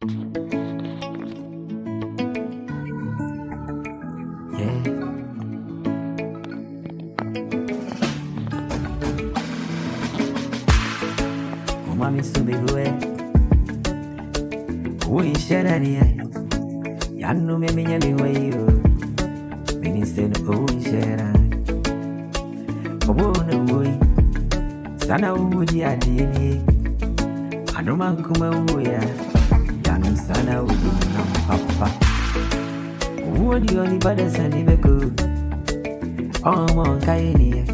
Yeah. Oh, mommy, so big way. We share that here. Ya no me nyame way you. Many said, oh, we share that. Oh, no way. Sana would ya dear. I don't mind come away. Young sana would be no papa. Would you only bother Sandy Beco? Oh, mon Kaini.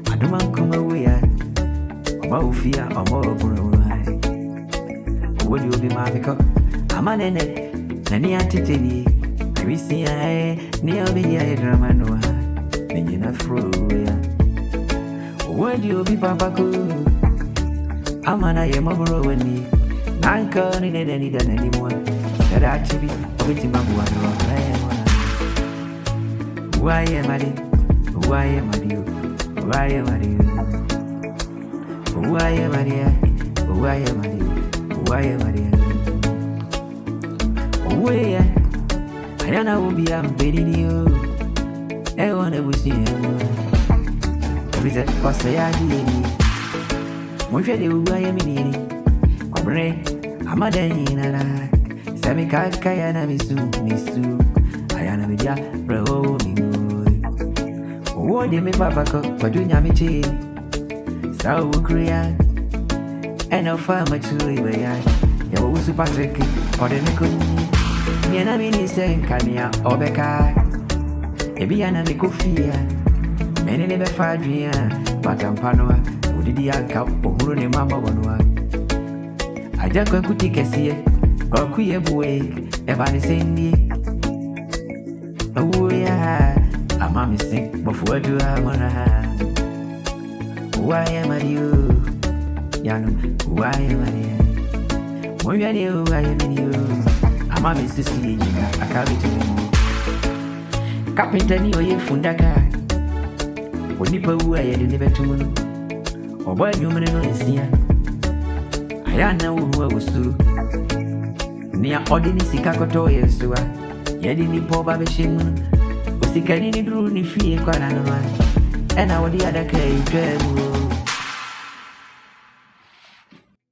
I don't mind come away. About fear or more. Would you be my pickup? I'm an end. Any attitude. I see I near me. I drama no. Many enough through. Would you be Papa? I'm an I am over when me. Nanka need any than anyone. That actually, waiting my one. Why am I? Why am I you? Why am I you? Why am I here? Why am I you? Why am I here? Where I will be I'm begging you. I want to see him. With a passay, I did. Moja de Uguay Mini, Cobre, Amadena, Samika Kayana Misu, Ayana Media, Bro, what do me Papa for doing Yamichi? So Korea, and no farmer to Libya, Yawu Patrick, or the Nikuni, Yana Mini saying Kania, Obeka, Ebiana Mikofia, many never Fadria, Patampanoa. Didi anka ohuru ne mama wonwa aja kwa kuti kese kwa kuye boy e ba ne sendi owo ya ama mi sing bofu adu amana why am I you yanu why am I you mo ya ne why am I you ama mi sisi nyina akabitu mu carpenter ni oye fundaka onipa wu aye de ne betumu oh boy, you may know it's here. I know who was through. Near ordinary Sikakoto, yes, to her. Yedini poor baby shim. Was the canny drew ni fear, quite an and I would the other clay.